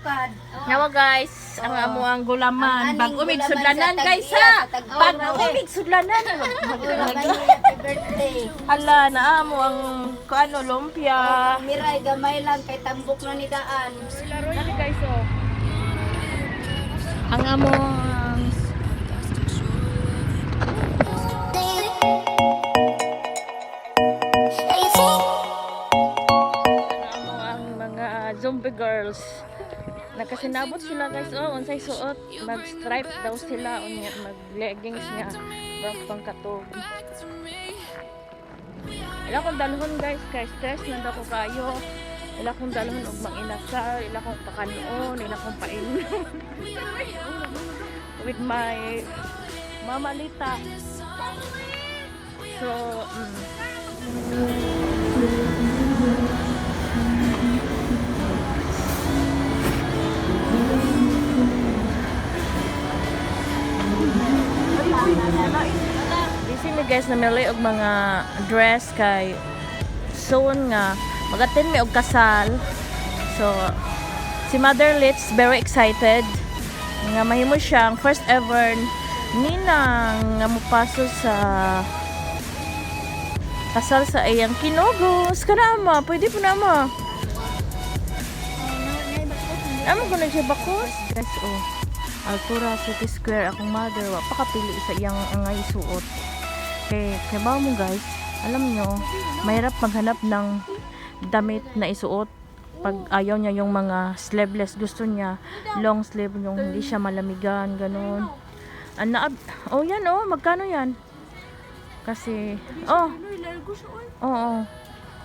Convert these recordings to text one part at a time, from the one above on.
bukad. Nawa guys, ang amo ang gulaman. Ang Pag aning umig gulaman sudlanan sa guys tag-iya, ha. sa tag-uwan, Pag okay. umig sudlanan. Happy birthday. Ala na amo ang kuano lumpia. Miray, gamay lang kay tambok na ni Daan. Dali guys oh. Ang amo ang mga zombie girls. Nakasinabot sila guys oh, unsay suot, mag-stripe daw sila unya mag-leggings niya brown pang katog. Ila kong dalhon guys, kay stress na daw ko kayo. Ila kong dalhon og manginasal, ila kong pakanon, ila kong painom. With my Mama Lita. So, busy mi guys namili og mga dress kay soon nga mag-attend mi og kasal. So si Mother Litz very excited nga mahimo siyang first ever ninang nga mopaso sa kasal sa iyang kinugos. Kana ma, pwede po na ma. Amo ko na siya bakos. Guys, oh. Altura City Square akong mother wa pakapili sa iyang angay suot. Kay ba mo guys, alam nyo, mahirap maghanap ng damit na isuot pag ayaw niya yung mga sleeveless, gusto niya long sleeve yung hindi siya malamigan, ganun. Oh yan oh, magkano yan? Kasi oh,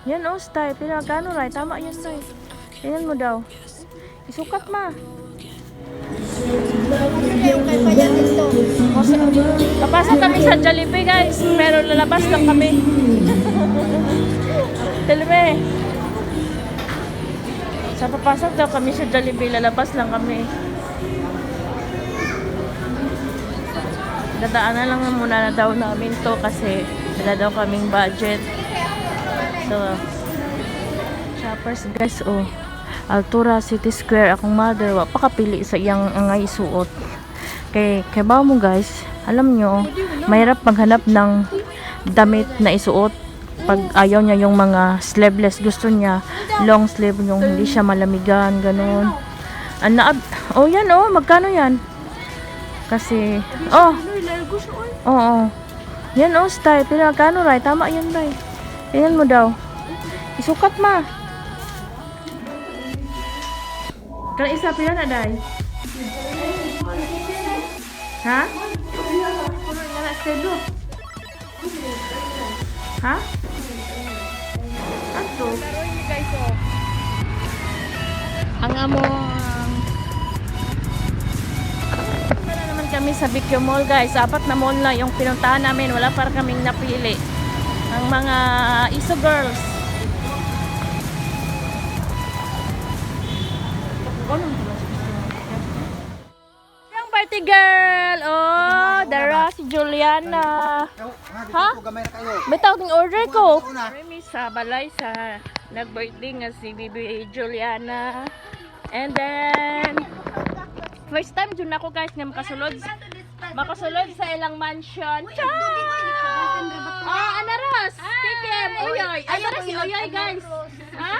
yan oh style, pinagkano ray, tama yan style. Tingnan mo daw. Isukat ma. Papasok kami sa Jollibee guys, pero lalabas lang kami. Tilme. Sa papasok daw kami sa Jollibee, lalabas lang kami. Dadaanan lang muna na daw namin to kasi wala daw kaming budget. So, shoppers guys, oh. Altura City Square akong mother wa pakapili sa iyang angay suot. Kay ba mo guys, alam nyo, mahirap maghanap ng damit na isuot pag ayaw niya yung mga sleeveless, gusto niya long sleeve yung hindi siya malamigan, ganun. Oh yan oh, magkano yan? Kasi oh yan oh style, pinagkano ray, tama yan ray. Tingnan mo daw. Isukat ma. Kalau isa pila na day? Ha? Ha? Ato. Ang amo wala naman kami sa Bicchio Mall guys. 4 na mall na yung pinuntahan namin. Wala para kaming napili. Ang mga Iso girls. Yung party girl. Oh, dara si Juliana. Ha? Bitaw ting order ko. Remy sa balay sa nag-birthday nga si Bibi Juliana. And then first time dun ako guys nga makasulod sa ilang mansion. Ah, anaras. Kikem. Oyoy. Anaras si Oyoy guys. Ah.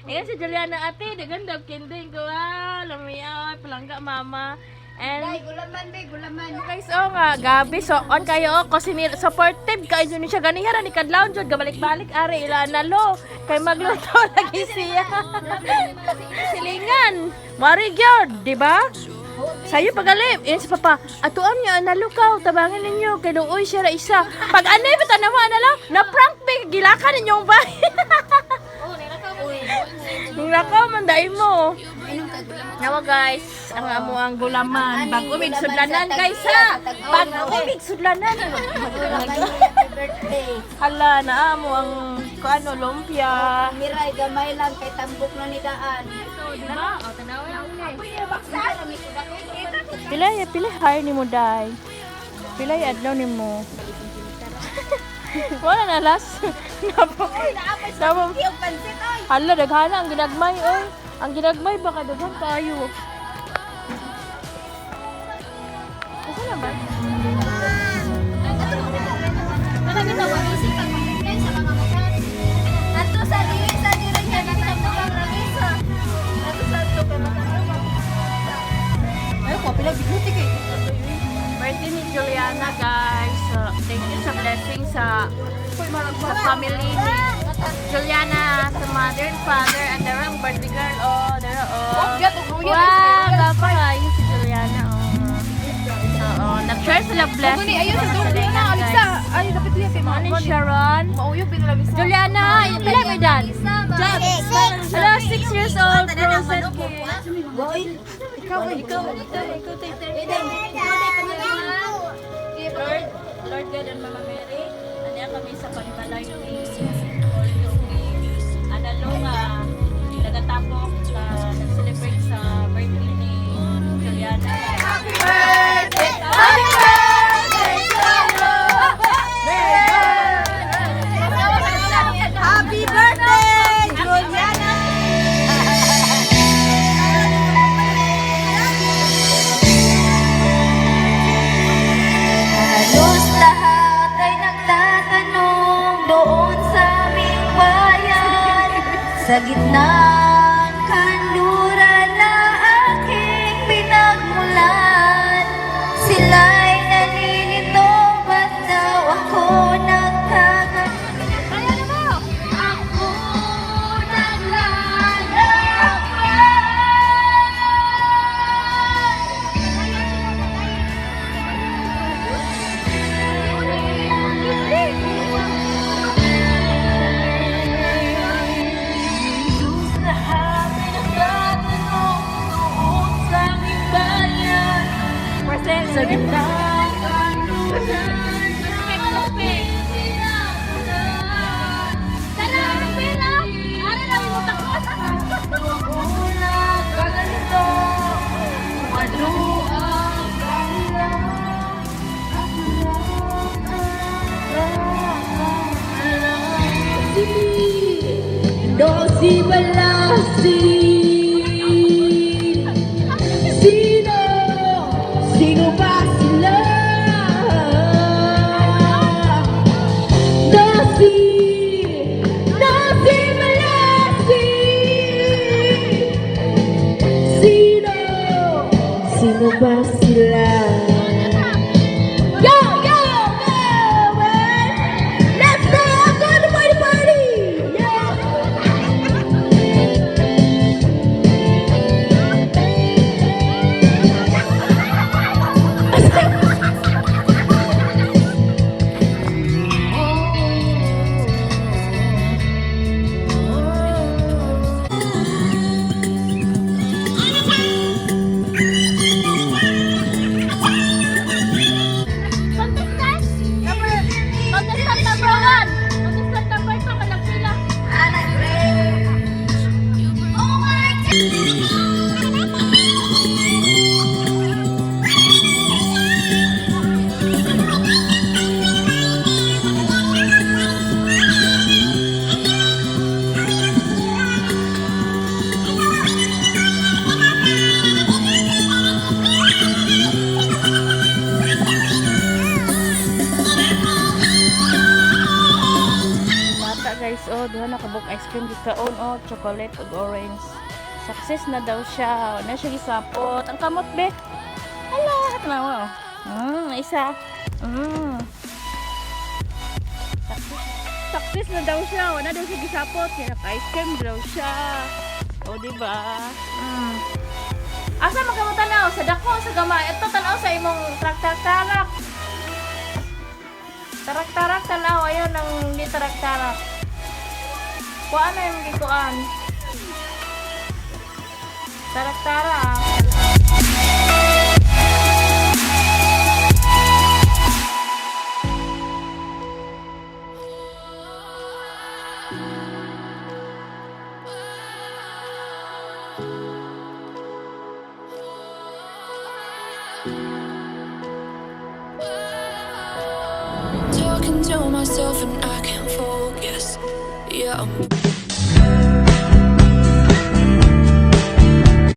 Ayan si Juliana ate, ganda kinding ko lumiyaw, palangga mama. And gulaman. Guys, oh nga, gabi so on kayo kasi supportive kay yun siya ganihan ni kadlaw jud gabalik-balik ari ila nalo kay magluto lagi siya. Silingan. Mari gyud, di ba? Sayo pagalip, sa papa, atuan niya nalukaw, tabangin ninyo kay duoy siya ra isa. Pag anay bitaw na mo lang, na prank big gilakan ninyong bay. Nilakaw man dai mo. Nawa guys, ang amo ang gulaman. Pag umig sudlanan guys ha. Pag umig sudlanan. Hala na amo ang kuano lumpia. Miray, gamay lang kay tambok na ni Daan. Diba? O tanaw lang ni. Pila hire ni mo dai. Pila adlaw ni mo. Wala na last. Hala, daghana ang ginagmay, oy. Ang ginagmay baka dagang kayo. Okay na ba? Ato sa diri niya nagtambok ang ramisa. Ato sa ato ka matambok. Ay, ko pila biguti kay. Birthday ni Juliana, guys. Thank you sa blessing sa family ni Juliana, sa mother and father, and there ang birthday girl. Oh, there oh. Wow, gapa kayo si Juliana. Oo, nag-share sila blessing. Ayun sa dugay na Alisa. Ay, dapat liya kay Ano mama. ni Sharon? Mauyo pinalabis. Juliana, ilan may edad? Hello, 6 years old. Frozen kid. Ikaw. Lord God and Mama Mary, nandiyan kami sa pagbalay ni Analunga, nagatapok nag-celebrate sa birthday ni Juliana. Happy birthday! Happy birthday! Happy birthday, Juliana. Halos lahat ay nagtatanong doon sa aming bayan. Sa gitna ng kanluran na aking pinagmulan, sila'y nalilito, ba't daw ako nagkagat? Ako Sa gitna. Dosi balasi. Sino ba sila? Dosi balasi. Sino ba sila? Go, go, go, man! Let's go! I'm going to party, party! Yeah! Guys, oh, duha na kabuk ice cream gikaon, oh, chocolate ug orange. Success na daw siya. Na siya gisapot. Ang kamot be. Hala, tanawa. Isa. Success na daw siya. Wala daw siya gisapot. Kaya ice cream daw siya. O, diba? Asa magkamutanaw? Sa dako, sa gamay. Ito, tanaw sa imong tarak-tarak. Tarak-tarak, tanaw. Ayun, ang di tarak-tarak. Kuan na yung gikuan. Tarak-tarak. Talking to myself and I can't focus. Yeah,